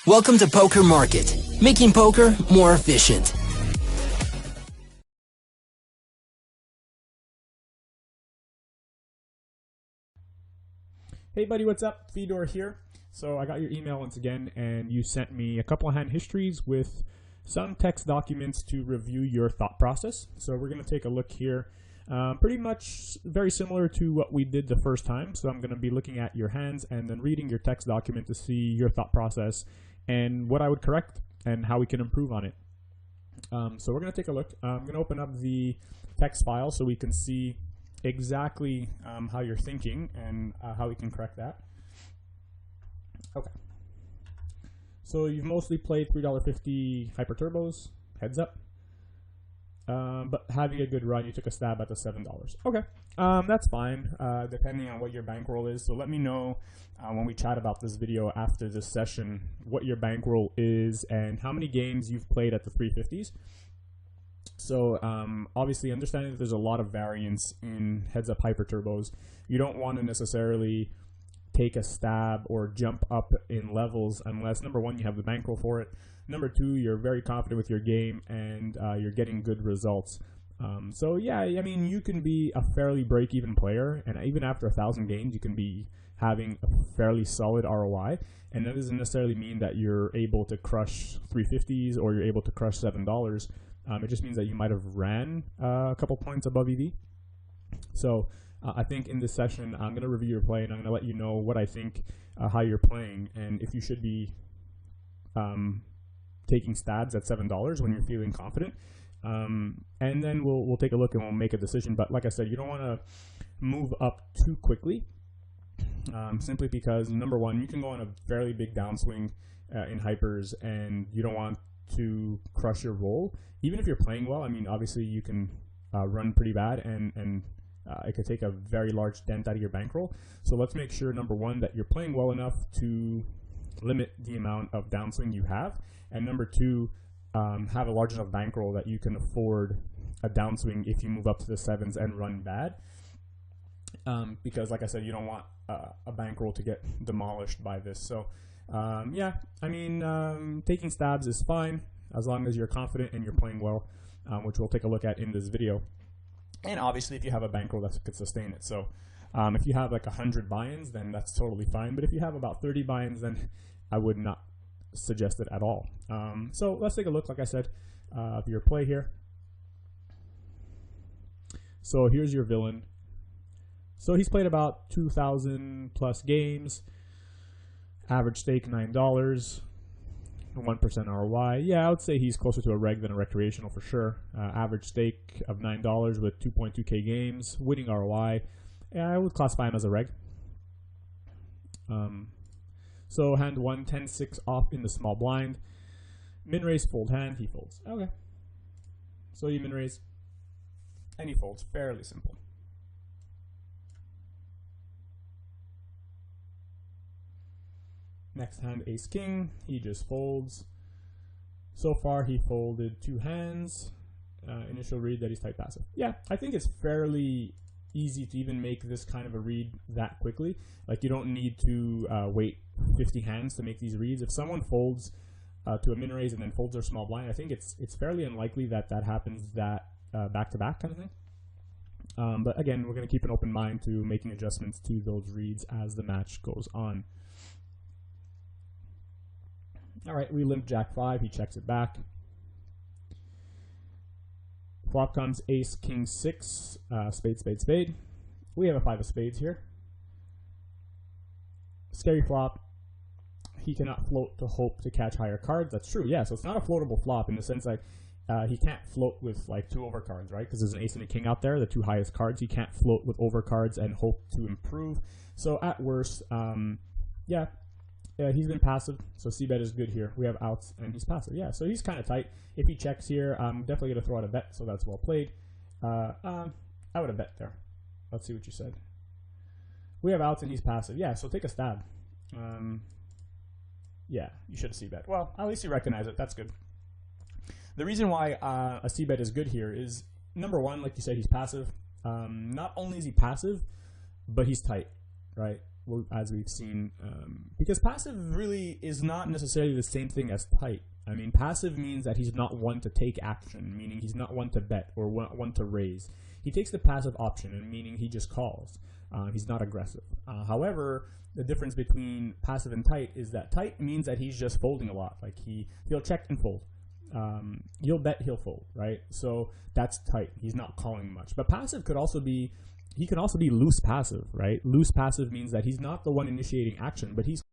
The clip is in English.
Welcome to Poker Market, making poker more efficient. Hey buddy, what's up? Fedor here. So I got your email once again, and you sent me a couple of hand histories with some text documents to review your thought process. So we're going to take a look here. Pretty much very similar to what we did the first time. So I'm going to be looking at your hands and then reading your text document to see your thought process and what I would correct and how we can improve on it. So we're going to take a look. I'm going to open up the text file so we can see exactly how you're thinking and how we can correct that. Okay. So you've mostly played $3.50 Hyper Turbos, heads up. But having a good run, you took a stab at the $7. Okay, that's fine, depending on what your bankroll is. So let me know when we chat about this video after this session, what your bankroll is and how many games you've played at the 350s. So obviously understanding that there's a lot of variance in heads up Hyper Turbos, you don't want to necessarily take a stab or jump up in levels unless, number one, you have the bankroll for it. Number two, you're very confident with your game and you're getting good results. So yeah, I mean, you can be a fairly break-even player, and even after 1,000 games, you can be having a fairly solid ROI. And that doesn't necessarily mean that you're able to crush 350s or you're able to crush $7. It just means that you might have ran a couple points above EV. So I think in this session, I'm going to review your play and I'm going to let you know what I think, how you're playing, and if you should be taking stabs at $7 when you're feeling confident. And then we'll take a look and we'll make a decision. But like I said, you don't want to move up too quickly, simply because, number one, you can go on a fairly big downswing in hypers, and you don't want to crush your roll. Even if you're playing well, I mean, obviously you can run pretty bad, and it could take a very large dent out of your bankroll. So let's make sure, number one, that you're playing well enough to limit the amount of downswing you have, and number two, have a large enough bankroll that you can afford a downswing if you move up to the sevens and run bad. Because like I said, you don't want a bankroll to get demolished by this. So yeah, I mean, taking stabs is fine as long as you're confident and you're playing well, which we'll take a look at in this video. And obviously, if you have a bankroll that could sustain it. So if you have like 100 buy-ins, then that's totally fine. But if you have about 30 buy-ins, then I would not suggest it at all. So let's take a look, like I said, of your play here. So here's your villain. So he's played about 2,000 plus games, average stake $9, 1% ROI. Yeah, I would say he's closer to a reg than a recreational for sure. Average stake of $9 with 2.2k games, winning ROI. Yeah, I would classify him as a reg. So hand 1, 10-6 off in the small blind. Min raise, fold hand, he folds. Okay. So you min raise, and he folds. Fairly simple. Next hand, ace king, he just folds. So far he folded 2 hands. Initial read that he's tight passive. Yeah, I think it's fairly easy to even make this kind of a read that quickly. Like, you don't need to wait 50 hands to make these reads. If someone folds to a min raise and then folds their small blind, I think it's fairly unlikely that happens that back to back kind of thing. But again, we're going to keep an open mind to making adjustments to those reads as the match goes on. All right, we limp Jack 5, he checks it back. Flop comes ace, king 6, spade, spade, spade. We have a 5 of spades here. Scary flop. He cannot float to hope to catch higher cards. That's true, yeah. So it's not a floatable flop in the sense like he can't float with like 2 overcards, right? Because there's an ace and a king out there, the 2 highest cards. He can't float with overcards and hope to improve. So at worst, yeah. He's been passive, so c-bet is good here. We have outs, and he's passive. Yeah, so he's kind of tight. If he checks here, I'm definitely going to throw out a bet, so that's well played. I would have bet there. Let's see what you said. We have outs, and he's passive. Yeah, so take a stab. Yeah, you should c-bet. Well, at least you recognize it. That's good. The reason why a c-bet is good here is, number one, like you said, he's passive. Not only is he passive, but he's tight, right? as we've seen, because passive really is not necessarily the same thing as tight. I mean, passive means that he's not one to take action, meaning he's not one to bet or one to raise. He takes the passive option, and meaning he just calls. He's not aggressive. However, the difference between passive and tight is that tight means that he's just folding a lot. Like he'll check and fold. He'll bet, he'll fold, right? So that's tight. He's not calling much. But passive could also be, he can also be loose passive, right? Loose passive means that he's not the one initiating action, but he's